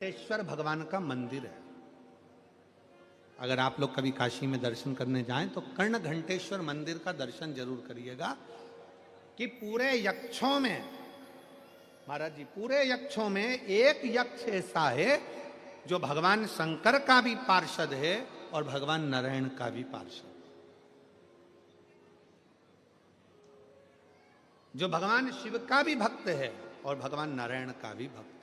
घंटेश्वर भगवान का मंदिर है। अगर आप लोग कभी काशी में दर्शन करने जाएं तो कर्ण घंटेश्वर मंदिर का दर्शन जरूर करिएगा कि पूरे यक्षों में, महाराज जी, पूरे यक्षों में एक यक्ष ऐसा है जो भगवान शंकर का भी पार्षद है और भगवान नारायण का भी पार्षद, जो भगवान शिव का भी भक्त है और भगवान नारायण का भी भक्त है।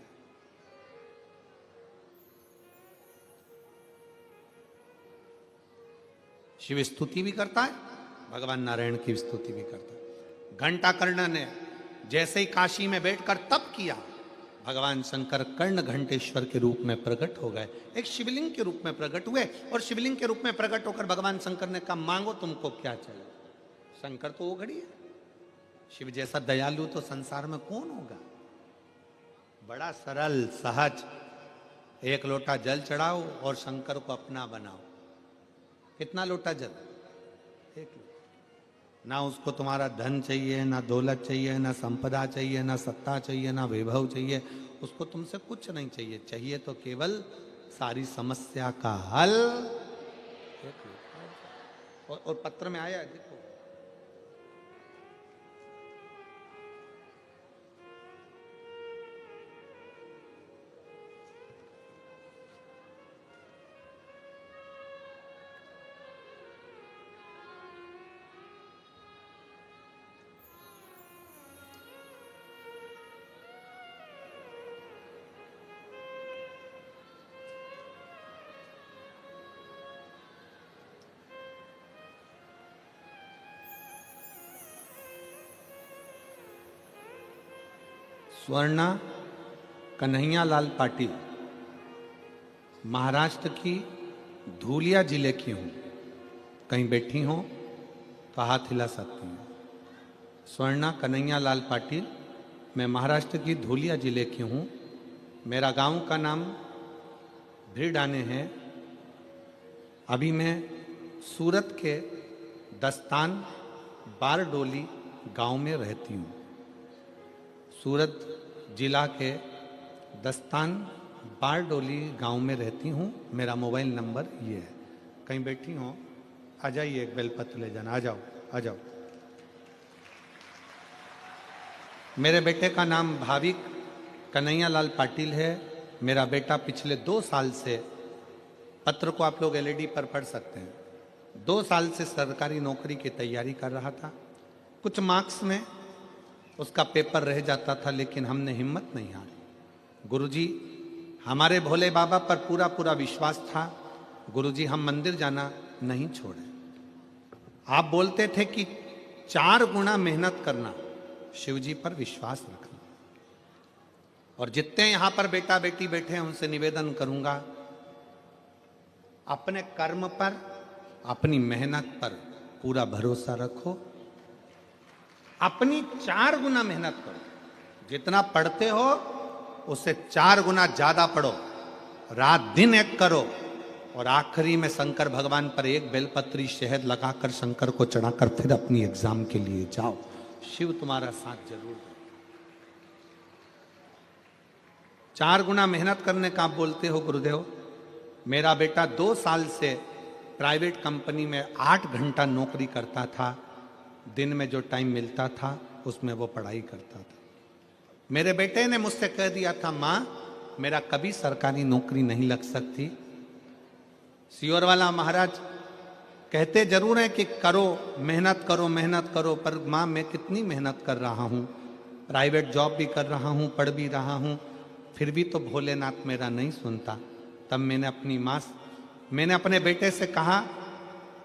शिव स्तुति भी करता है, भगवान नारायण की स्तुति भी करता है। घंटाकर्ण ने जैसे ही काशी में बैठकर तप किया, भगवान शंकर कर्ण घंटेश्वर के रूप में प्रकट हो गए, एक शिवलिंग के रूप में प्रकट हुए। और शिवलिंग के रूप में प्रकट होकर भगवान शंकर ने कहा, मांगो तुमको क्या चाहिए। शंकर तो वो घड़ी है, शिव जैसा दयालु तो संसार में कौन होगा। बड़ा सरल सहज, एक लोटा जल चढ़ाओ और शंकर को अपना बनाओ। कितना लोटा जल? एक लोटा। ना उसको तुम्हारा धन चाहिए, ना दौलत चाहिए, ना संपदा चाहिए, ना सत्ता चाहिए, ना वैभव चाहिए, उसको तुमसे कुछ नहीं चाहिए। चाहिए तो केवल सारी समस्या का हल। एक लोटा। और पत्र में आया है, देखो, स्वर्णा कन्हैया लाल पाटिल, महाराष्ट्र की धूलिया जिले की हूँ। कहीं बैठी हो तो हाथ हिला सकती हूँ। स्वर्णा कन्हैया लाल पाटिल, मैं महाराष्ट्र की धूलिया जिले की हूँ। मेरा गांव का नाम भिरडाने है। अभी मैं सूरत के दस्तान बारडोली गांव में रहती हूँ। सूरत जिला के दस्तान बारडोली गांव में रहती हूँ। मेरा मोबाइल नंबर ये है। कहीं बैठी हो, आ जाइए, एक बेलपत्र ले जाना। आ जाओ, आ जाओ। मेरे बेटे का नाम भाविक कन्हैया लाल पाटिल है। मेरा बेटा पिछले 2 साल से, पत्र को आप लोग एलईडी पर पढ़ सकते हैं, 2 साल से सरकारी नौकरी की तैयारी कर रहा था। कुछ मार्क्स में उसका पेपर रह जाता था, लेकिन हमने हिम्मत नहीं हारी। गुरुजी, हमारे भोले बाबा पर पूरा पूरा विश्वास था। गुरुजी, हम मंदिर जाना नहीं छोड़े। आप बोलते थे कि 4 गुना मेहनत करना, शिवजी पर विश्वास रखना। और जितने यहां पर बेटा बेटी बैठे हैं उनसे निवेदन करूंगा, अपने कर्म पर, अपनी मेहनत पर पूरा भरोसा रखो। अपनी 4 गुना मेहनत करो। जितना पढ़ते हो उससे 4 गुना ज्यादा पढ़ो। रात दिन एक करो और आखिरी में शंकर भगवान पर एक बेलपत्री शहद लगाकर शंकर को चढ़ाकर फिर अपनी एग्जाम के लिए जाओ। शिव तुम्हारा साथ जरूर दे। 4 गुना मेहनत करने का आप बोलते हो गुरुदेव। मेरा बेटा 2 साल से प्राइवेट कंपनी में 8 घंटा नौकरी करता था। दिन में जो टाइम मिलता था उसमें वो पढ़ाई करता था। मेरे बेटे ने मुझसे कह दिया था, माँ, मेरा कभी सरकारी नौकरी नहीं लग सकती। सियोर वाला महाराज कहते जरूर हैं कि करो, मेहनत करो, मेहनत करो, पर माँ मैं कितनी मेहनत कर रहा हूँ, प्राइवेट जॉब भी कर रहा हूँ, पढ़ भी रहा हूँ, फिर भी तो भोलेनाथ मेरा नहीं सुनता। तब मैंने अपने बेटे से कहा,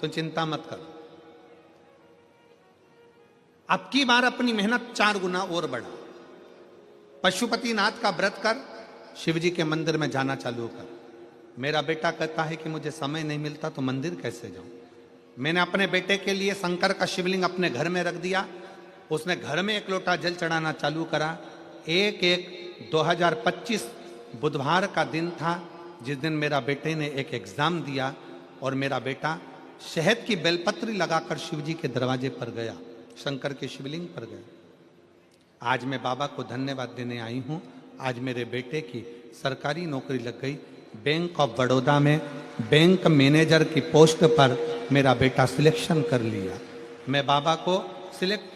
तो चिंता मत कर, अब की बार अपनी मेहनत 4 गुना और बढ़ा। पशुपतिनाथ का व्रत कर, शिवजी के मंदिर में जाना चालू कर। मेरा बेटा कहता है कि मुझे समय नहीं मिलता तो मंदिर कैसे जाऊं। मैंने अपने बेटे के लिए शंकर का शिवलिंग अपने घर में रख दिया। उसने घर में एक लोटा जल चढ़ाना चालू करा। 1/1/2025 बुधवार का दिन था, जिस दिन मेरा बेटे ने एक एग्जाम दिया और मेरा बेटा शहद की बेलपत्री लगाकर शिवजी के दरवाजे पर गया, शंकर के शिवलिंग पर गया। आज मैं बाबा को धन्यवाद देने आई हूं। आज मेरे बेटे की सरकारी नौकरी लग गई। बैंक ऑफ बड़ौदा में बैंक मैनेजर की पोस्ट पर मेरा बेटा सिलेक्शन कर लिया। मैं बाबा को सिलेक्ट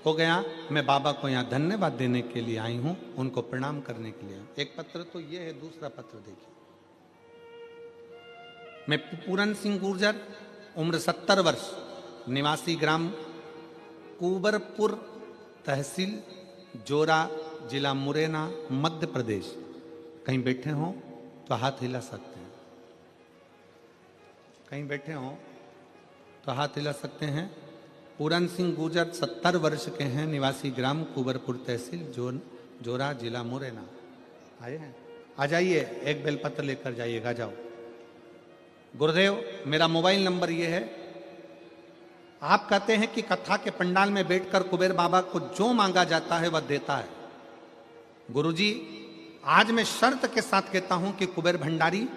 हो गया। मैं बाबा को यहाँ धन्यवाद देने के लिए आई हूँ, उनको प्रणाम करने के लिए। एक पत्र तो ये है, दूसरा पत्र देखिए। मैं पूरन सिंह गुर्जर, उम्र 70 वर्ष, निवासी ग्राम कुबरपुर, तहसील जोरा, जिला मुरैना, मध्य प्रदेश। कहीं बैठे हो तो हाथ हिला सकते हैं, कहीं बैठे हो तो हाथ हिला सकते हैं। पूरन सिंह गुर्जर 70 वर्ष के हैं, निवासी ग्राम कुबरपुर, तहसील जोरा, जिला मुरैना। आए हैं? आ जाइए, एक बेलपत्र लेकर जाइएगा। जाओ। गुरुदेव, मेरा मोबाइल नंबर ये है। आप कहते हैं कि कथा के पंडाल में बैठकर कुबेर बाबा को जो मांगा जाता है वह देता है। गुरुजी, आज मैं शर्त के साथ कहता हूं कि कुबेर भंडारी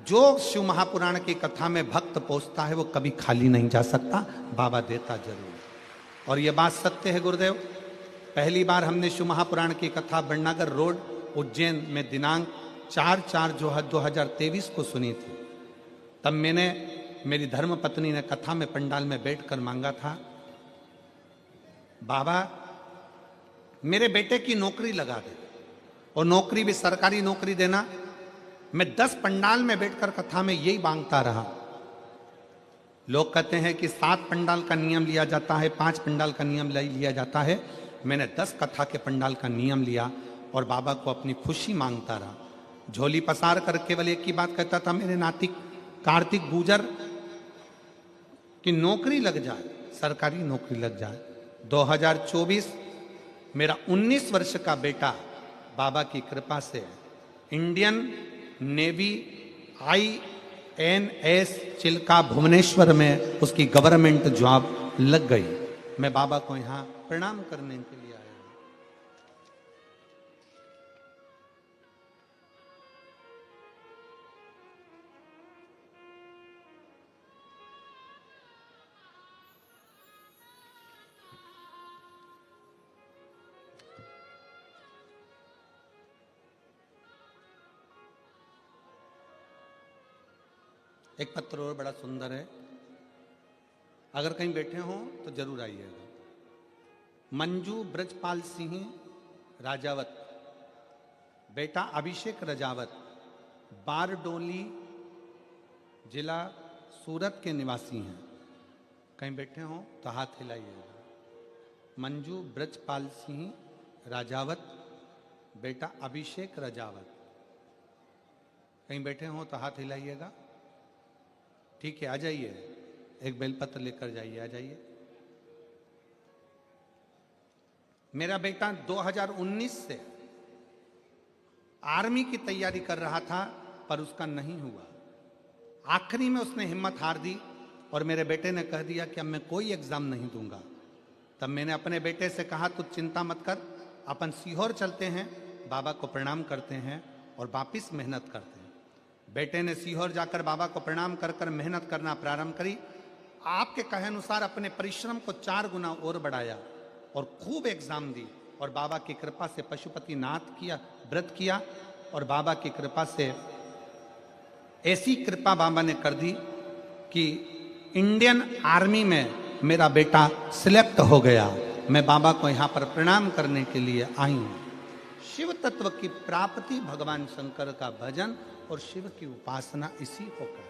जो शिव महापुराण की कथा में भक्त पहुंचता है वो कभी खाली नहीं जा सकता, बाबा देता जरूर। और यह बात सत्य है गुरुदेव। पहली बार हमने शिव महापुराण की कथा बड़नागर रोड, उज्जैन में दिनांक 4/4/2023 को सुनी थी। तब मेरी धर्म पत्नी ने कथा में पंडाल में बैठकर मांगा था, बाबा मेरे बेटे की नौकरी लगा दे, और नौकरी भी सरकारी नौकरी देना। मैं 10 पंडाल में बैठकर कथा में यही मांगता रहा। लोग कहते हैं कि 7 पंडाल का नियम लिया जाता है, 5 पंडाल का नियम लिया जाता है। मैंने 10 कथा के पंडाल का नियम लिया और बाबा को अपनी खुशी मांगता रहा। झोली पसार कर केवल एक ही बात कहता था, मेरे नाती कार्तिक गुर्जर की नौकरी लग जाए, सरकारी नौकरी लग जाए। 2024 मेरा 19 वर्ष का बेटा बाबा की कृपा से Indian Navy INS Chilka Bhubaneswar में उसकी गवर्नमेंट जॉब लग गई। मैं बाबा को यहां प्रणाम करने के लिए आया हूं। एक पत्र और बड़ा सुंदर है, अगर कहीं बैठे हो तो जरूर आइएगा। मंजू ब्रजपाल सिंह राजावत, बेटा अभिषेक राजावत, बारडोली जिला सूरत के निवासी हैं। कहीं बैठे हो तो हाथ हिलाइएगा। मंजू ब्रजपाल सिंह राजावत, बेटा अभिषेक राजावत। कहीं बैठे हो तो हाथ हिलाइएगा। ठीक है, आ जाइए, एक बेलपत्र लेकर जाइए, आ जाइए। मेरा बेटा 2019 से आर्मी की तैयारी कर रहा था, पर उसका नहीं हुआ। आखिरी में उसने हिम्मत हार दी और मेरे बेटे ने कह दिया कि अब मैं कोई एग्जाम नहीं दूंगा। तब मैंने अपने बेटे से कहा, तू चिंता मत कर, अपन सीहोर चलते हैं, बाबा को प्रणाम करते हैं और वापिस मेहनत करते हैं। बेटे ने सीहोर जाकर बाबा को प्रणाम कर कर मेहनत करना प्रारंभ करी। आपके कहे अनुसार अपने परिश्रम को 4 गुना और बढ़ाया और खूब एग्जाम दी, और बाबा की कृपा से पशुपति नाथ किया, व्रत किया, और बाबा की कृपा से ऐसी कृपा बाबा ने कर दी कि इंडियन आर्मी में मेरा बेटा सिलेक्ट हो गया। मैं बाबा को यहाँ पर प्रणाम करने के लिए आई हूँ। शिव तत्व की प्राप्ति, भगवान शंकर का भजन और शिव की उपासना, इसी को कर।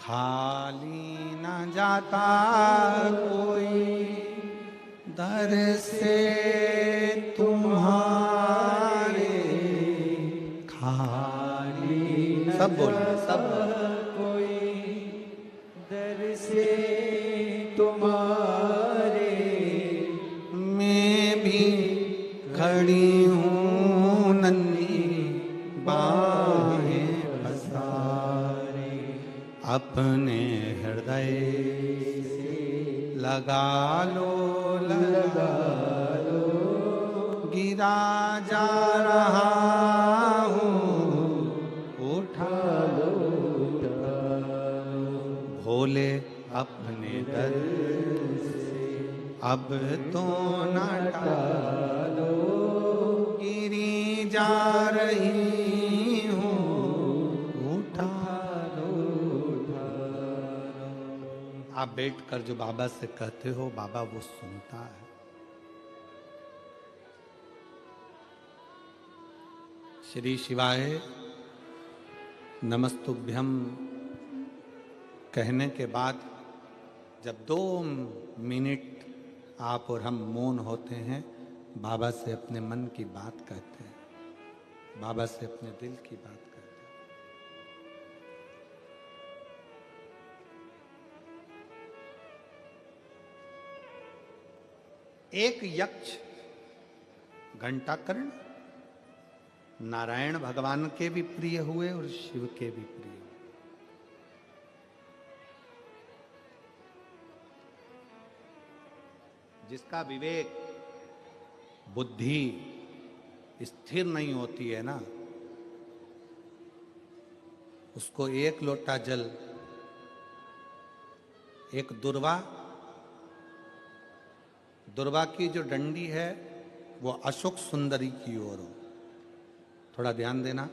खाली न जाता कोई दर से तुम्हारे, खाली सब बोलिए, सब कोई दर से तुम्हारे, मैं भी खड़ी हूँ नन्ही बाहें पसारे, अपने हृदय से लगा लो, लगा लो, गिरा जा रहा हूँ, उठा लो, भोले अपने दर से अब तो न टालो, गिरी जा रही हूँ, उठा लो। आप बैठकर जो बाबा से कहते हो, बाबा वो सुनता है। श्री शिवाय नमस्तुभ्यम कहने के बाद जब 2 मिनट आप और हम मौन होते हैं, बाबा से अपने मन की बात कहते हैं, बाबा से अपने दिल की बात कहते हैं। एक यक्ष घंटाकर्ण नारायण भगवान के भी प्रिय हुए और शिव के भी प्रिय हुए। जिसका विवेक बुद्धि स्थिर नहीं होती है ना, उसको एक लोटा जल, एक दुर्वा की जो डंडी है वो अशोक सुंदरी की ओर हो। थोड़ा ध्यान देना।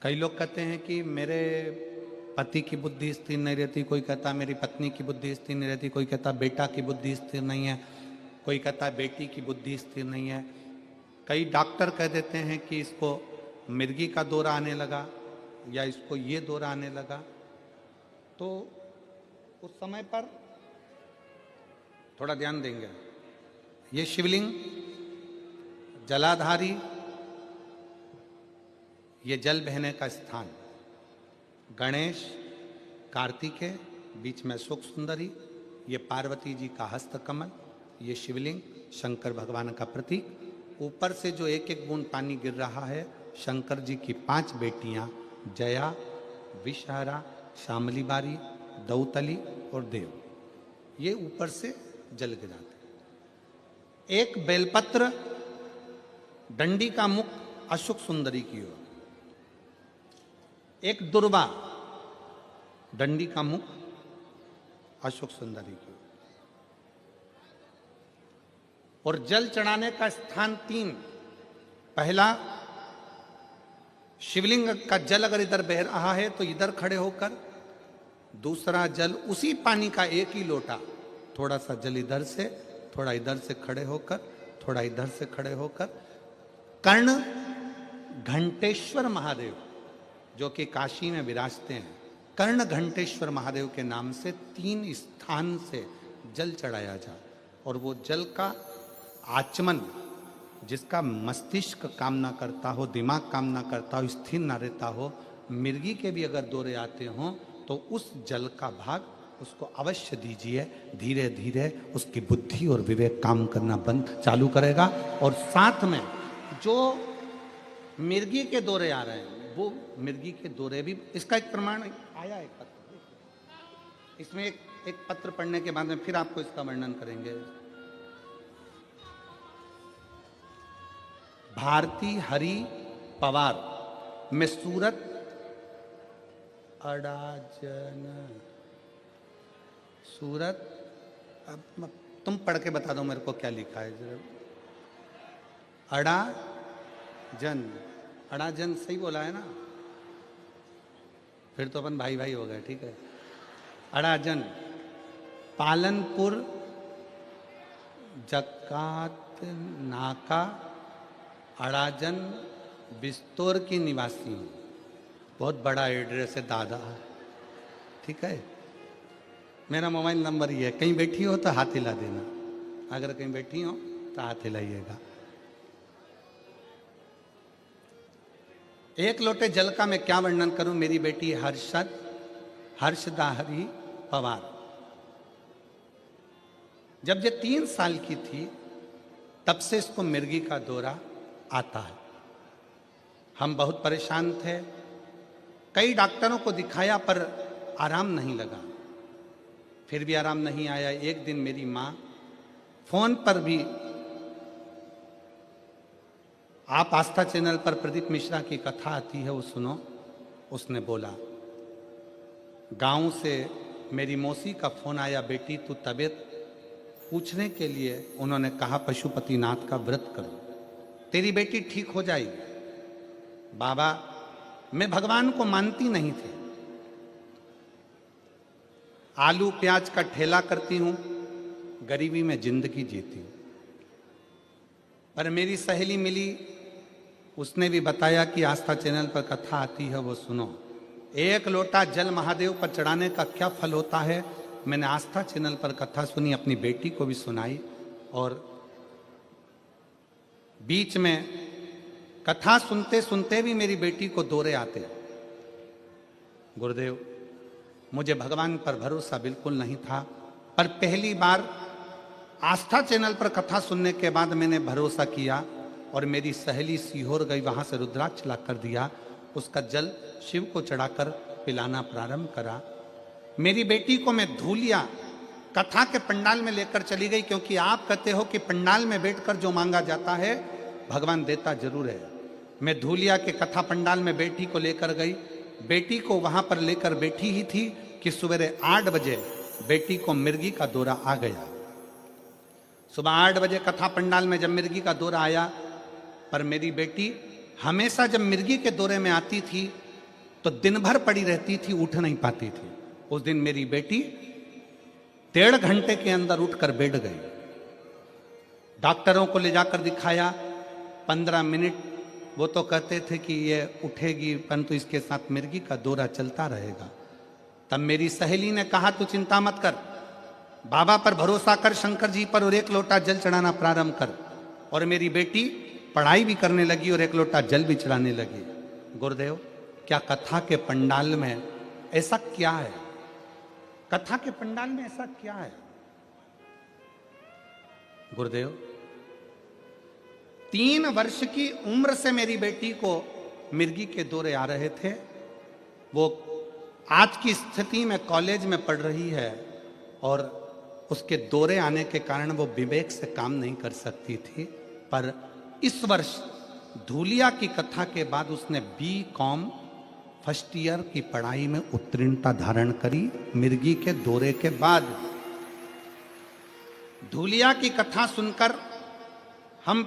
कई लोग कहते हैं कि मेरे पति की बुद्धि स्थिर नहीं रहती, कोई कहता मेरी पत्नी की बुद्धि स्थिर नहीं रहती, कोई कहता बेटा की बुद्धि स्थिर नहीं है, कोई कहता बेटी की बुद्धि स्थिर नहीं है। कई डॉक्टर कह देते हैं कि इसको मिर्गी का दौरा आने लगा या इसको ये दौरा आने लगा। तो उस समय पर थोड़ा ध्यान देंगे। ये शिवलिंग जलाधारी, ये जल बहने का स्थान, गणेश कार्तिकेय, बीच में अशोक सुंदरी, ये पार्वती जी का हस्तकमल, ये शिवलिंग शंकर भगवान का प्रतीक। ऊपर से जो एक एक बूंद पानी गिर रहा है, शंकर जी की 5 बेटियां जया, विषहरा, शामली बारी, दौतली और देव, ये ऊपर से जल गिराते। एक बेलपत्र, डंडी का मुख अशोक सुंदरी की ओर, एक दुर्वा, डंडी का मुख अशोक सुंदरी की ओर, और जल चढ़ाने का स्थान 3। पहला, शिवलिंग का जल अगर इधर बह रहा है तो इधर खड़े होकर, दूसरा जल उसी पानी का एक ही लोटा, थोड़ा सा जल इधर से, थोड़ा इधर से खड़े होकर, थोड़ा इधर से खड़े होकर, कर्ण घंटेश्वर महादेव जो कि काशी में विराजते हैं, कर्ण घंटेश्वर महादेव के नाम से 3 स्थान से जल चढ़ाया जाए। और वो जल का आचमन, जिसका मस्तिष्क कामना करता हो, दिमाग कामना करता हो, स्थिर ना रहता हो, मिर्गी के भी अगर दौरे आते हों तो उस जल का भाग उसको अवश्य दीजिए। धीरे धीरे उसकी बुद्धि और विवेक काम करना चालू करेगा। और साथ में जो मिर्गी के दौरे आ रहे हैं, वो मिर्गी के दौरे भी, इसका एक प्रमाण आया है पत्र, इसमें एक पत्र पढ़ने के बाद में फिर आपको इसका वर्णन करेंगे। भारती हरि पवार में सूरत अडाजन, सूरत, अब तुम पढ़ के बता दो मेरे को क्या लिखा है जरा। अडाजन, अडाजन सही बोला है ना? फिर तो अपन भाई भाई हो गए, ठीक है। अडाजन, पालनपुर जकात नाका, अडाजन बिस्तौर की निवासी हूँ। बहुत बड़ा एड्रेस है दादा, ठीक है। मेरा मोबाइल नंबर ये है, कहीं बैठी हो तो हाथ हिला देना, अगर कहीं बैठी हो तो हाथ हिलाइएगा। एक लोटे जल का मैं क्या वर्णन करूं। मेरी बेटी हर्षदाहरी पवार, जब ये 3 साल की थी तब से इसको मिर्गी का दौरा आता है। हम बहुत परेशान थे, कई डॉक्टरों को दिखाया पर आराम नहीं लगा, फिर भी आराम नहीं आया। एक दिन मेरी माँ फोन पर भी, आप आस्था चैनल पर प्रदीप मिश्रा की कथा आती है वो सुनो, उसने बोला गांव से मेरी मौसी का फोन आया, बेटी तू तबीयत पूछने के लिए उन्होंने कहा पशुपतिनाथ का व्रत करो, तेरी बेटी ठीक हो जाएगी। बाबा, मैं भगवान को मानती नहीं थी। आलू प्याज का ठेला करती हूं, गरीबी में जिंदगी जीती हूं। पर मेरी सहेली मिली, उसने भी बताया कि आस्था चैनल पर कथा आती है, वो सुनो। एक लोटा जल महादेव पर चढ़ाने का क्या फल होता है, मैंने आस्था चैनल पर कथा सुनी, अपनी बेटी को भी सुनाई। और बीच में कथा सुनते सुनते भी मेरी बेटी को दौरे आते। गुरुदेव, मुझे भगवान पर भरोसा बिल्कुल नहीं था, पर पहली बार आस्था चैनल पर कथा सुनने के बाद मैंने भरोसा किया और मेरी सहेली सीहोर गई, वहां से रुद्राक्ष ला कर दिया, उसका जल शिव को चढ़ाकर पिलाना प्रारंभ करा। मेरी बेटी को मैं धूलिया कथा के पंडाल में लेकर चली गई, क्योंकि आप कहते हो कि पंडाल में बैठकर जो मांगा जाता है भगवान देता जरूर है। मैं धूलिया के कथा पंडाल में बेटी को लेकर गई। बेटी को वहां पर लेकर बैठी ही थी कि सवेरे 8 बजे बेटी को मिर्गी का दौरा आ गया। सुबह 8 बजे कथा पंडाल में जब मिर्गी का दौरा आया, पर मेरी बेटी हमेशा जब मिर्गी के दौरे में आती थी तो दिन भर पड़ी रहती थी, उठ नहीं पाती थी। उस दिन मेरी बेटी 1.5 घंटे के अंदर उठकर बैठ गई। डॉक्टरों को ले जाकर दिखाया, 15 मिनट वो तो कहते थे कि ये उठेगी, परंतु इसके साथ मिर्गी का दौरा चलता रहेगा। तब मेरी सहेली ने कहा, तू चिंता मत कर, बाबा पर भरोसा कर, शंकर जी पर, और 1 लोटा जल चढ़ाना प्रारंभ कर। और मेरी बेटी पढ़ाई भी करने लगी और 1 लोटा जल भी चढ़ाने लगी। गुरुदेव, क्या कथा के पंडाल में ऐसा क्या है? कथा के पंडाल में ऐसा क्या है? गुरुदेव, 3 वर्ष की उम्र से मेरी बेटी को मिर्गी के दौरे आ रहे थे। वो आज की स्थिति में कॉलेज में पढ़ रही है और उसके दौरे आने के कारण वो विवेक से काम नहीं कर सकती थी। पर इस वर्ष धूलिया की कथा के बाद उसने BCom फर्स्ट ईयर की पढ़ाई में उत्तीर्णता धारण करी, मिर्गी के दौरे के बाद। धूलिया की कथा सुनकर हम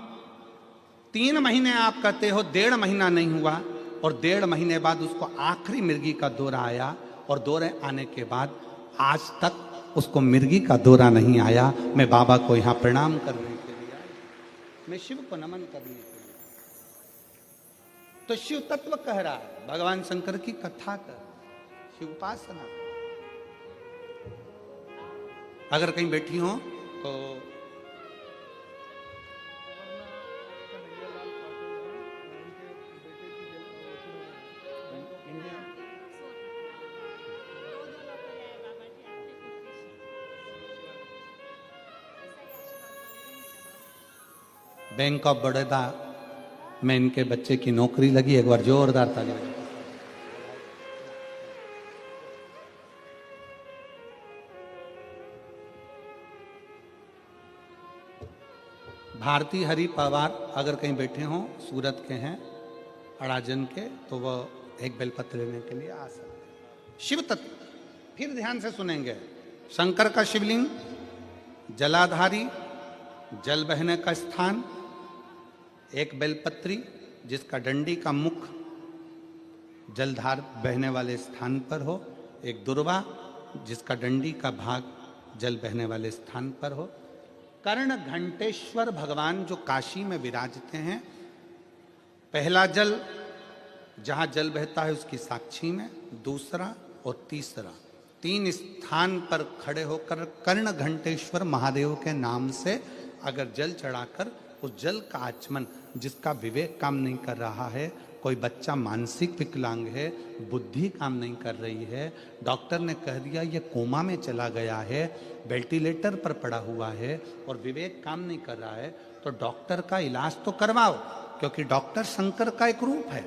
3 महीने, आप कहते हो 1.5 महीना नहीं हुआ, और 1.5 महीने बाद उसको आखिरी मिर्गी का दौरा आया। और दौरे आने के बाद आज तक उसको मिर्गी का दौरा नहीं आया। मैं बाबा को यहाँ प्रणाम करने के लिए, मैं शिव को नमन करने के लिए। तो शिव तत्व कह रहा है, भगवान शंकर की कथा कर, शिव उपासना। अगर कहीं बैठी हो तो बैंक ऑफ बड़ौदा में इनके बच्चे की नौकरी लगी। एक बार जोरदार ताली बजाओ। भारती हरि पवार अगर कहीं बैठे हों, सूरत के हैं, अड़ाजन के, तो वह एक बेलपत्र लेने के लिए आ सकते हैं। शिव तत्व फिर ध्यान से सुनेंगे। शंकर का शिवलिंग, जलाधारी, जल बहने का स्थान, एक बेलपत्री जिसका डंडी का मुख जलधार बहने वाले स्थान पर हो, एक दुर्वा जिसका डंडी का भाग जल बहने वाले स्थान पर हो, कर्ण घंटेश्वर भगवान जो काशी में विराजते हैं। पहला जल जहां जल बहता है उसकी साक्षी में, दूसरा और तीसरा, 3 स्थान पर खड़े होकर कर्ण घंटेश्वर महादेव के नाम से अगर जल चढ़ाकर उस जल का आचमन, जिसका विवेक काम नहीं कर रहा है, कोई बच्चा मानसिक विकलांग है, बुद्धि काम नहीं कर रही है, डॉक्टर ने कह दिया ये कोमा में चला गया है, वेंटिलेटर पर पड़ा हुआ है और विवेक काम नहीं कर रहा है, तो डॉक्टर का इलाज तो करवाओ, क्योंकि डॉक्टर शंकर का एक रूप है।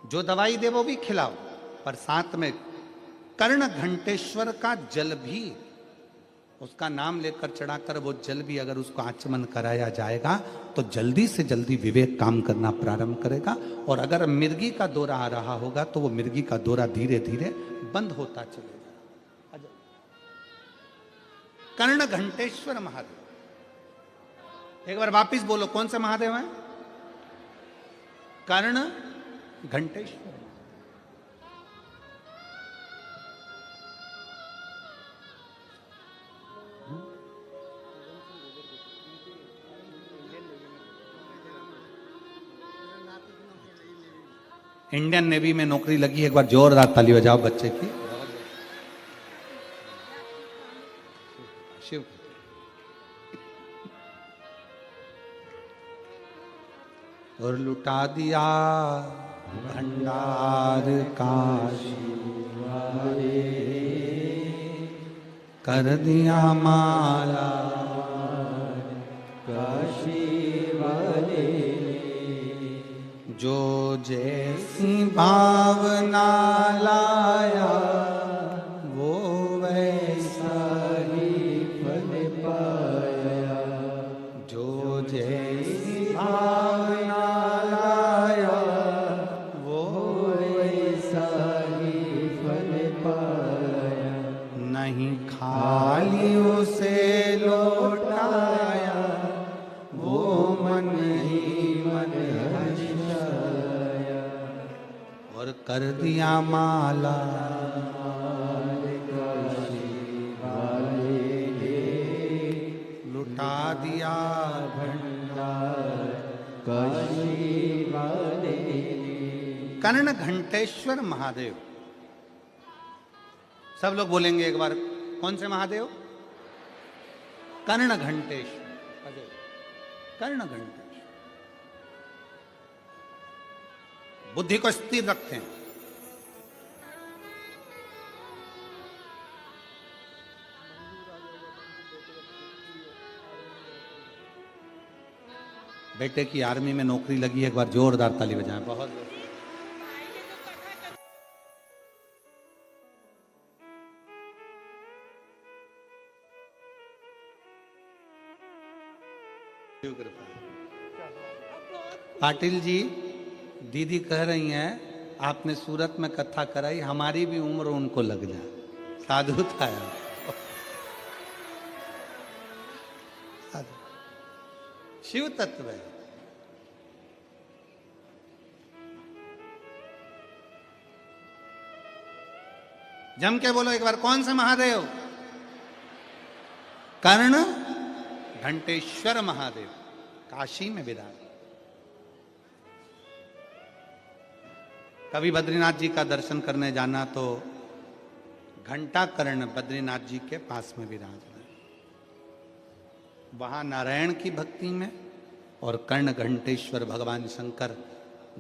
जो दवाई दे वो भी खिलाओ, पर साथ में कर्ण घंटेश्वर का जल भी, उसका नाम लेकर चढ़ाकर वो जल भी अगर उसको आचमन कराया जाएगा तो जल्दी से जल्दी विवेक काम करना प्रारंभ करेगा। और अगर मिर्गी का दौरा आ रहा होगा तो वो मिर्गी का दौरा धीरे धीरे बंद होता चलेगा। कर्ण घंटेश्वर महादेव। एक बार वापिस बोलो, कौन से महादेव हैं? कर्ण घंटेश्वर। इंडियन नेवी में नौकरी लगी, एक बार जोरदार ताली बजाओ बच्चे की। शिव और लुटा दिया भंडार काशी वाले, कर दिया माला काशी वाले, जो जैसी भावना लाया वो वैसा सारी फल पाया, जो जैसी भावना लाया वो सारी फल पाया, नहीं खाली उसे लौटाया वो मन ही मन हर्षाया, और कर दिया माला लुटा दिया भंडार काशी वाले। कर्ण घंटेश्वर महादेव। सब लोग बोलेंगे एक बार, कौन से महादेव? कर्ण घंटेश्वर। कर्ण घंटेश्वर। बुद्धि को स्थिर रखते हैं। बेटे की आर्मी में नौकरी लगी है, एक बार जोरदार ताली बजाएं। बहुत कृपा। पाटिल जी, दीदी कह रही हैं आपने सूरत में कथा कराई, हमारी भी उम्र उनको लग जाए। साधु था यार। शिव तत्व है। जम के बोलो एक बार, कौन से महादेव? कर्ण घंटेश्वर महादेव, काशी में विराज। कभी बद्रीनाथ जी का दर्शन करने जाना तो घंटा कर्ण बद्रीनाथ जी के पास में विराज रहे, वहां नारायण की भक्ति में, और कर्ण घंटेश्वर भगवान शंकर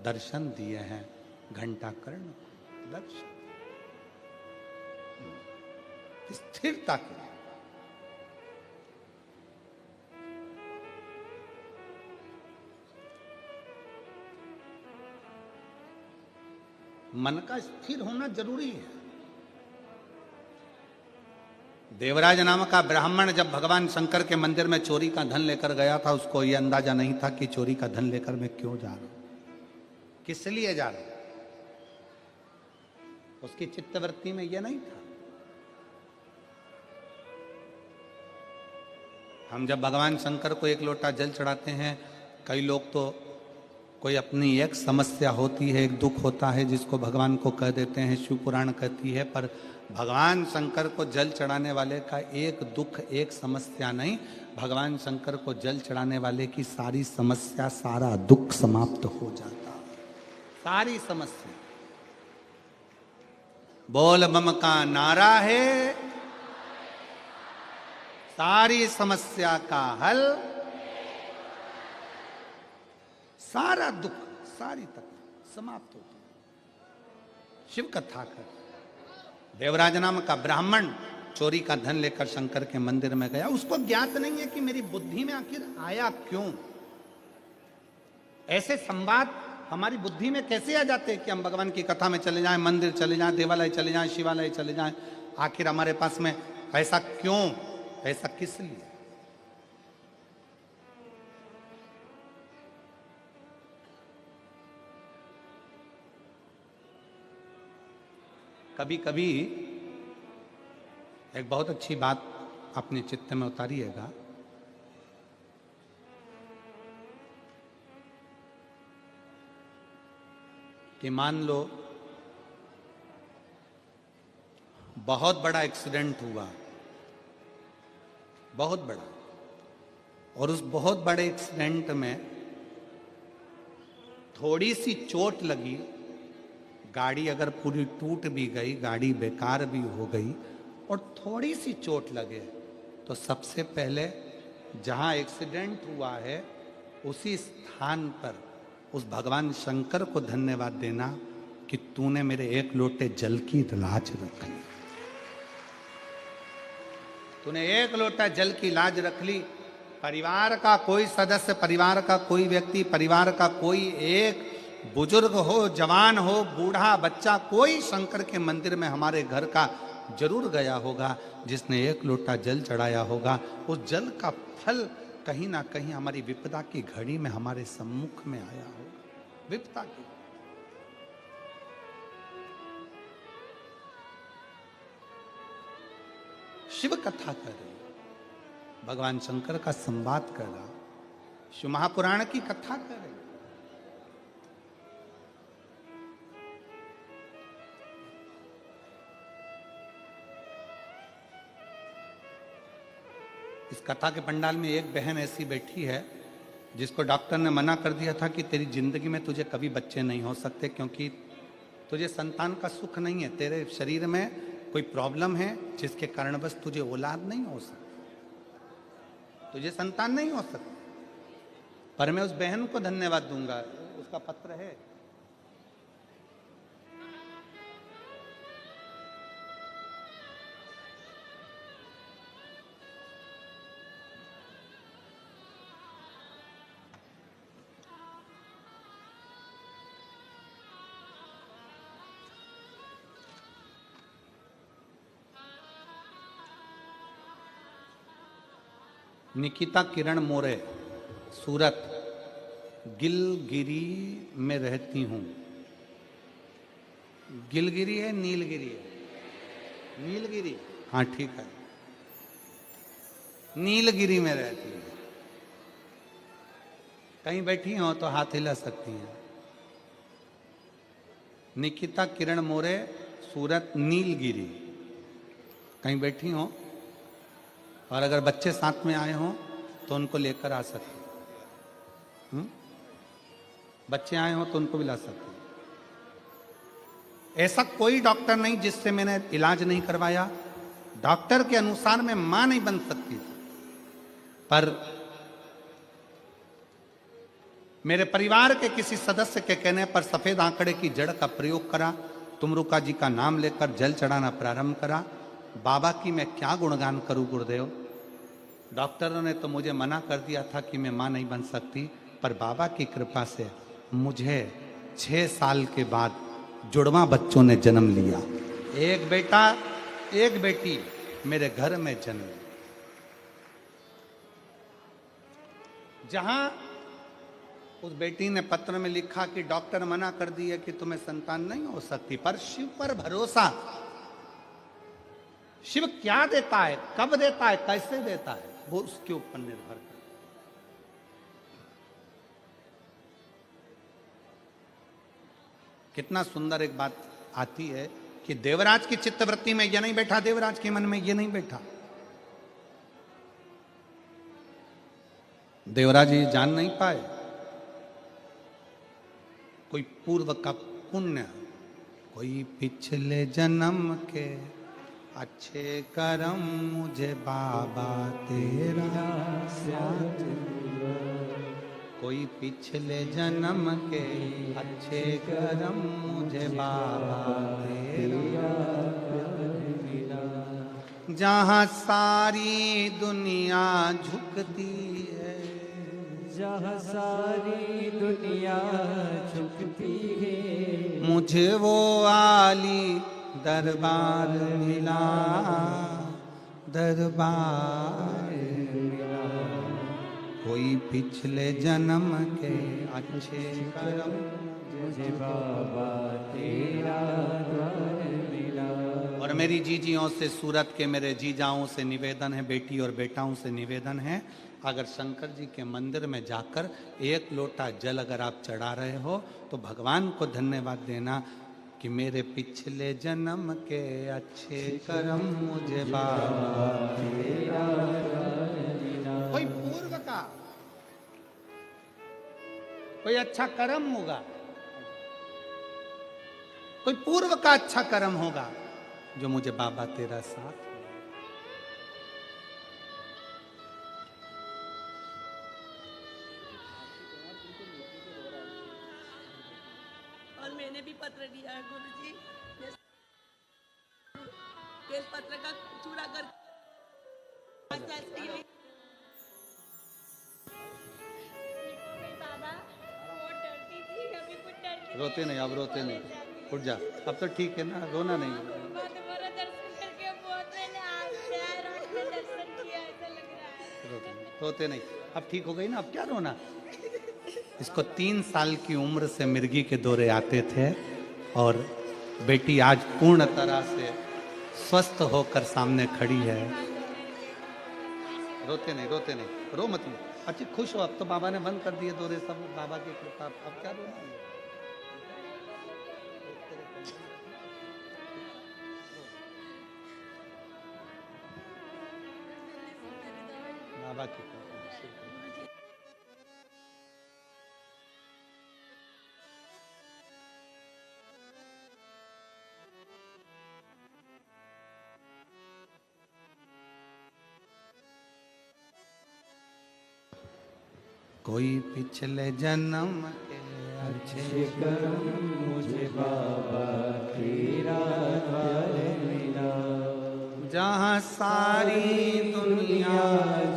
दर्शन दिए हैं घंटा कर्ण दर्शन स्थिरता के। मन का स्थिर होना जरूरी है। देवराज नाम का ब्राह्मण जब भगवान शंकर के मंदिर में चोरी का धन लेकर गया था, उसको यह अंदाजा नहीं था कि चोरी का धन लेकर मैं क्यों जा रहा हूं, किस लिए जा रहा हूं। उसकी चित्तवृत्ति में यह नहीं था। हम जब भगवान शंकर को एक लोटा जल चढ़ाते हैं, कई लोग तो कोई अपनी एक समस्या होती है, एक दुख होता है, जिसको भगवान को कह देते हैं, शिव पुराण कहती है, पर भगवान शंकर को जल चढ़ाने वाले का एक दुख, एक समस्या नहीं, भगवान शंकर को जल चढ़ाने वाले की सारी समस्या, सारा दुख समाप्त हो जाता। सारी समस्या। बोल बम का नारा है, सारी समस्या का हल, सारा दुख, सारी तकलीफ समाप्त होती। शिव कथा कर देवराज नाम का ब्राह्मण चोरी का धन लेकर शंकर के मंदिर में गया। उसको ज्ञात नहीं है कि मेरी बुद्धि में आखिर आया क्यों। ऐसे संवाद हमारी बुद्धि में कैसे आ जाते हैं कि हम भगवान की कथा में चले जाएं, मंदिर चले जाएं, देवालय चले जाएं, शिवालय चले जाएं। आखिर हमारे पास में ऐसा क्यों, ऐसा किस लिए। कभी कभी एक बहुत अच्छी बात अपने चित्त में उतारिएगा। कि मान लो बहुत बड़ा एक्सीडेंट हुआ, बहुत बड़ा, और उस बहुत बड़े एक्सीडेंट में थोड़ी सी चोट लगी, गाड़ी अगर पूरी टूट भी गई, गाड़ी बेकार भी हो गई और थोड़ी सी चोट लगे, तो सबसे पहले जहां एक्सीडेंट हुआ है उसी स्थान पर उस भगवान शंकर को धन्यवाद देना कि तूने मेरे एक लोटे जल की लाज रख ली। तूने एक लोटा जल की लाज रख ली। परिवार का कोई सदस्य, परिवार का कोई व्यक्ति, परिवार का कोई एक बुजुर्ग हो, जवान हो, बूढ़ा, बच्चा, कोई शंकर के मंदिर में हमारे घर का जरूर गया होगा, जिसने एक लोटा जल चढ़ाया होगा। उस जल का फल कहीं ना कहीं हमारी विपदा की घड़ी में हमारे सम्मुख में आया होगा। विपदा की शिव कथा कर रही, भगवान शंकर का संवाद कर रहा, शिव महापुराण की कथा कर रही। इस कथा के पंडाल में एक बहन ऐसी बैठी है जिसको डॉक्टर ने मना कर दिया था कि तेरी जिंदगी में तुझे कभी बच्चे नहीं हो सकते, क्योंकि तुझे संतान का सुख नहीं है, तेरे शरीर में कोई प्रॉब्लम है जिसके कारण बस तुझे औलाद नहीं हो सकती, तुझे संतान नहीं हो सकती। पर मैं उस बहन को धन्यवाद दूंगा, उसका पत्र है। निकिता किरण मोरे, सूरत, गिलगिरी में रहती हूँ। गिलगिरी है, नीलगिरी है? नीलगिरी, हाँ ठीक है। नीलगिरी में रहती हूँ। कहीं बैठी हो तो हाथ हिला सकती हैं। निकिता किरण मोरे, सूरत, नीलगिरी। कहीं बैठी हो और अगर बच्चे साथ में आए हों तो उनको लेकर आ सकते, बच्चे आए हों तो उनको भी ला सकते। ऐसा कोई डॉक्टर नहीं जिससे मैंने इलाज नहीं करवाया। डॉक्टर के अनुसार मैं मां नहीं बन सकती, पर मेरे परिवार के किसी सदस्य के कहने पर सफेद आंकड़े की जड़ का प्रयोग करा, तुमरुका जी का नाम लेकर जल चढ़ाना प्रारंभ करा। बाबा की मैं क्या गुणगान करूं गुरुदेव। डॉक्टरों ने तो मुझे मना कर दिया था कि मैं मां नहीं बन सकती, पर बाबा की कृपा से मुझे 6 साल के बाद जुड़वा बच्चों ने जन्म लिया। एक बेटा, एक बेटी मेरे घर में जन्म। जहां उस बेटी ने पत्र में लिखा कि डॉक्टर मना कर दिया कि तुम्हें संतान नहीं हो सकती, पर शिव पर भरोसा। शिव क्या देता है, कब देता है, कैसे देता है, वो उसके ऊपर निर्भर करता है। कितना सुंदर एक बात आती है कि देवराज की चित्तवृत्ति में यह नहीं बैठा, देवराज के मन में यह नहीं बैठा। देवराज ये जान नहीं पाए कोई पूर्व का पुण्य, कोई पिछले जन्म के अच्छे कर्म मुझे बाबा तेरा साथ, कोई पिछले जन्म के अच्छे कर्म मुझे बाबा तेरा। जहाँ सारी दुनिया झुकती है, जहाँ सारी दुनिया झुकती है, मुझे वो आली दरबार मिला, दरबार मिला। कोई पिछले जन्म के अच्छे कर्म मुझे बाबा तेरा द्वार मिला। और और मेरी जीजियों से, सूरत के मेरे जीजाओं से निवेदन है, बेटी और बेटाओं से निवेदन है, अगर शंकर जी के मंदिर में जाकर एक लोटा जल अगर आप चढ़ा रहे हो तो भगवान को धन्यवाद देना कि मेरे पिछले जन्म के अच्छे कर्म मुझे बाबा तेरा। कोई पूर्व का कोई अच्छा कर्म होगा, कोई पूर्व का अच्छा कर्म होगा जो मुझे बाबा तेरा साथ। और मैंने भी पत्र दिया है गुरुजी, बेल पत्र का चूड़ा कर रोते नहीं, अब रोते नहीं, उठ जा, अब तो ठीक है ना, रोना नहीं। रोते नहीं, अब ठीक हो गई ना, अब क्या रोना। इसको 3 साल की उम्र से मिर्गी के दौरे आते थे और बेटी आज पूर्ण तरह से स्वस्थ होकर सामने खड़ी है। रोते नहीं, रोते नहीं, रो मत लो। अच्छी खुश हो, अब तो बाबा ने बंद कर दिए दौरे सब, बाबा की कृपा, अब क्या रोना है। बाबा की कृपा। कोई पिछले जन्म के अच्छे कर्म मुझे बाबा तेरा द्वार मिला, जहाँ सारी दुनिया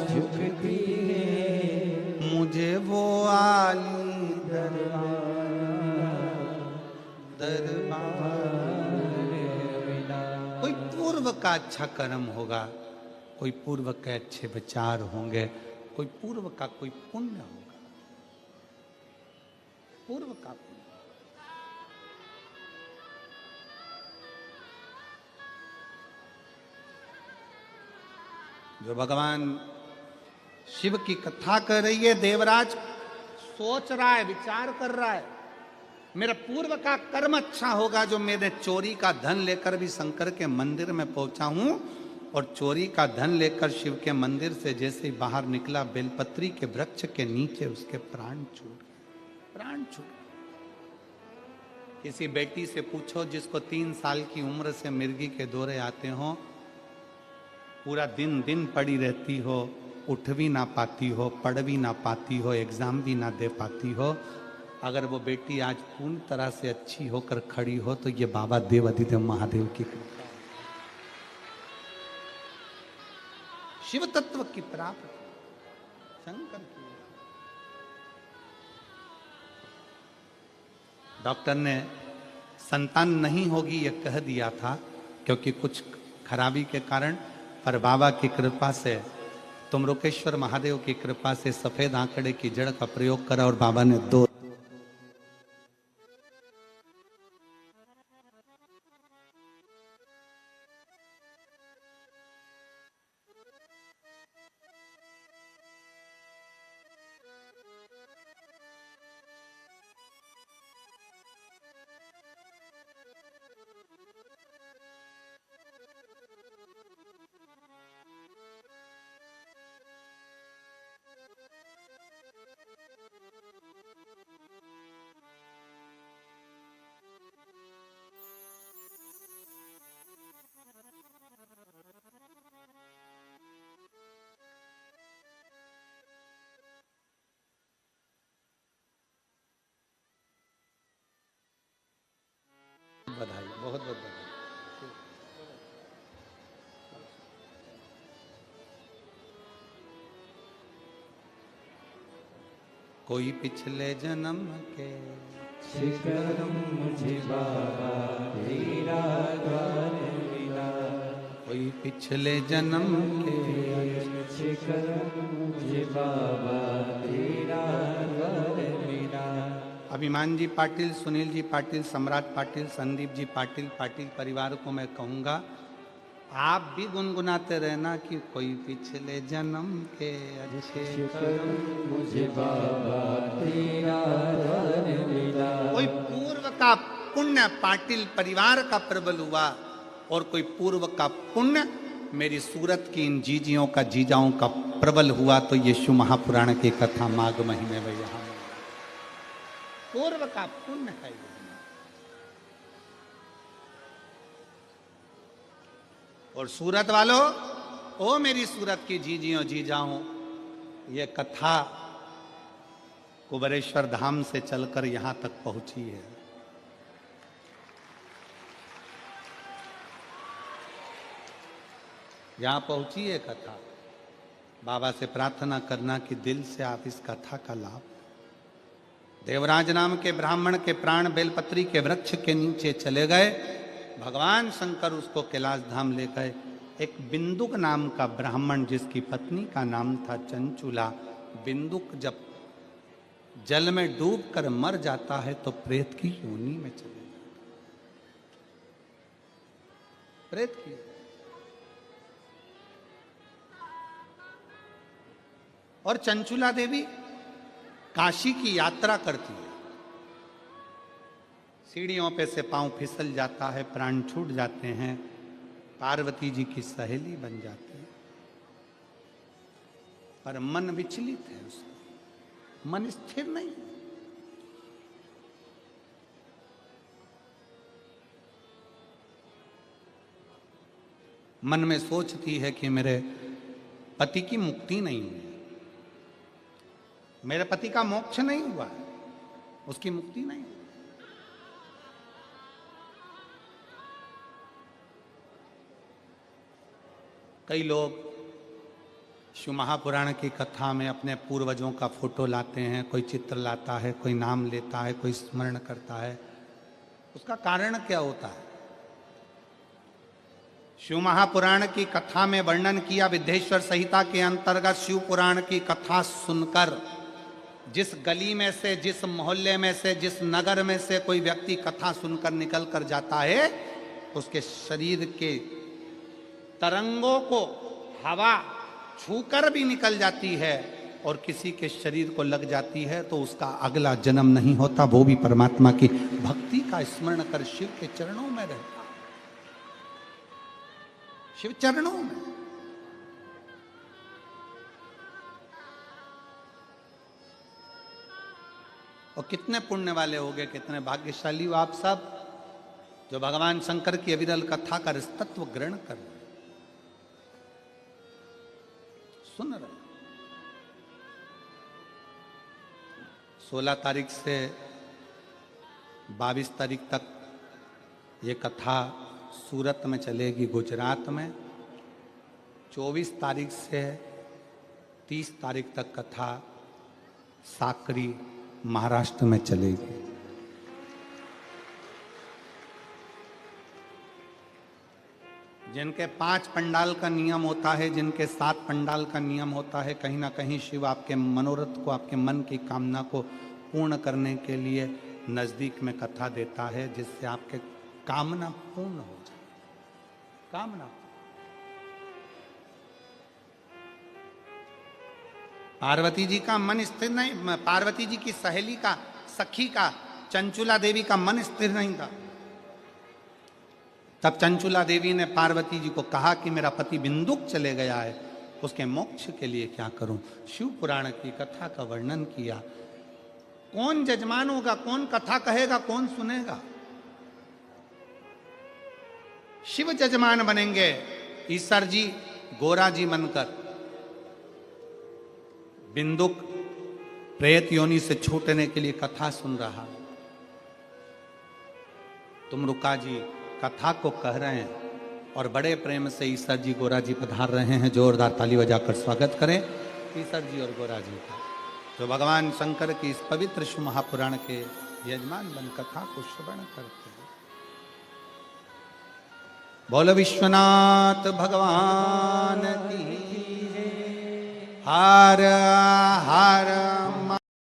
झुकती है मुझे वो आली दरबार मिला। कोई पूर्व का अच्छा कर्म होगा, कोई पूर्व के अच्छे विचार होंगे, कोई पूर्व का कोई पुण्य होगा, पूर्व का पुण्य। जो भगवान शिव की कथा कर रही है, देवराज सोच रहा है, विचार कर रहा है, मेरा पूर्व का कर्म अच्छा होगा जो मैंने चोरी का धन लेकर भी शंकर के मंदिर में पहुंचा हूं, और चोरी का धन लेकर शिव के मंदिर से जैसे ही बाहर निकला, बेलपत्री के वृक्ष के नीचे उसके प्राण छूट गए, प्राण छूट गए। किसी बेटी से पूछो जिसको 3 साल की उम्र से मिर्गी के दौरे आते हो, पूरा दिन दिन पड़ी रहती हो, उठ भी ना पाती हो, पढ़ भी ना पाती हो, एग्जाम भी ना दे पाती हो, अगर वो बेटी आज पूर्ण तरह से अच्छी होकर खड़ी हो तो ये बाबा देव अधिदेव महादेव की कृपा, शिव तत्व की प्राप्ति, शंकर की। डॉक्टर ने संतान नहीं होगी यह कह दिया था क्योंकि कुछ खराबी के कारण, पर बाबा की कृपा से, तुम रोकेश्वर महादेव की कृपा से सफेद आंकड़े की जड़ का प्रयोग करा और बाबा ने 2 बधाई, बहुत बहुत बधाई। कोई पिछले जन्म के अच्छे कर्म मुझे बाबा तेरा द्वार मिला, कोई पिछले जन्म के अच्छे कर्म मुझे बाबा तेरा द्वार मिला। अभिमान जी पाटिल, सुनील जी पाटिल, सम्राट पाटिल, संदीप जी पाटिल, पाटिल परिवार को मैं कहूँगा आप भी गुनगुनाते रहना कि कोई पिछले जन्म के अच्छे कर्म मुझे बाबा तेरा द्वार मिला। कोई पूर्व का पुण्य पाटिल परिवार का प्रबल हुआ और कोई पूर्व का पुण्य मेरी सूरत की इन जीजियों का जीजाओं का प्रबल हुआ, तो ये शिव महापुराण की कथा माघ महीने में यहां पूर्व का पुण्य है। और सूरत वालों, ओ मेरी सूरत की जीजियों जीजाओं, ये कथा कुबेरेश्वर धाम से चलकर यहां तक पहुंची है। यहां पहुंची है कथा। बाबा से प्रार्थना करना कि दिल से आप इस कथा का लाभ। देवराज नाम के ब्राह्मण के प्राण बेलपत्री के वृक्ष के नीचे चले गए। भगवान शंकर उसको कैलाश धाम ले गए। एक बिंदुक नाम का ब्राह्मण जिसकी पत्नी का नाम था चंचुला, बिंदुक जब जल में डूबकर मर जाता है तो प्रेत की योनि में चले जाता। प्रेत की और चंचुला देवी काशी की यात्रा करती है। सीढ़ियों पे से पांव फिसल जाता है, प्राण छूट जाते हैं, पार्वती जी की सहेली बन जाती है। पर मन विचलित है उसका, मन स्थिर नहीं। मन में सोचती है कि मेरे पति की मुक्ति नहीं हुई, मेरे पति का मोक्ष नहीं हुआ, उसकी मुक्ति नहीं हुई। कई लोग शिव महापुराण की कथा में अपने पूर्वजों का फोटो लाते हैं, कोई चित्र लाता है, कोई नाम लेता है, कोई स्मरण करता है। उसका कारण क्या होता है? शिव महापुराण की कथा में वर्णन किया, विद्येश्वर संहिता के अंतर्गत शिव पुराण की कथा सुनकर जिस गली में से, जिस मोहल्ले में से, जिस नगर में से कोई व्यक्ति कथा सुनकर निकल कर जाता है, उसके शरीर के तरंगों को हवा छूकर भी निकल जाती है और किसी के शरीर को लग जाती है तो उसका अगला जन्म नहीं होता, वो भी परमात्मा की भक्ति का स्मरण कर शिव के चरणों में रहता। शिव चरणों में। और कितने पुण्य वाले हो गए, कितने भाग्यशाली हो आप सब जो भगवान शंकर की अविरल कथा का तत्व ग्रहण कर रहे, सुन रहे। 16 तारीख से 22 तारीख तक ये कथा सूरत में चलेगी, गुजरात में। 24 तारीख से 30 तारीख तक कथा साकरी महाराष्ट्र में चलेगी। जिनके 5 पंडाल का नियम होता है, जिनके 7 पंडाल का नियम होता है, कहीं ना कहीं शिव आपके मनोरथ को, आपके मन की कामना को पूर्ण करने के लिए नजदीक में कथा देता है, जिससे आपके कामना पूर्ण हो जाए। कामना पार्वती जी का मन स्थिर नहीं, पार्वती जी की सहेली का, सखी का, चंचुला देवी का मन स्थिर नहीं था। तब चंचुला देवी ने पार्वती जी को कहा कि मेरा पति बिंदुक चले गया है, उसके मोक्ष के लिए क्या करूं? शिव पुराण की कथा का वर्णन किया। कौन जजमान होगा, कौन कथा कहेगा, कौन सुनेगा? शिव जजमान बनेंगे। ईश्वर जी गोरा जी बनकर बिंदुक प्रेत योनि से छूटने के लिए कथा सुन रहा। तुम रुका जी कथा को कह रहे हैं और बड़े प्रेम से ईश्वर जी गोरा जी पधार रहे हैं। जोरदार ताली बजाकर स्वागत करें ईश्वर जी और गोरा जी का, जो भगवान शंकर की इस पवित्र शिव महापुराण के यजमान बन कथा को श्रवण करते हैं। बोलो विश्वनाथ भगवान की। हर हर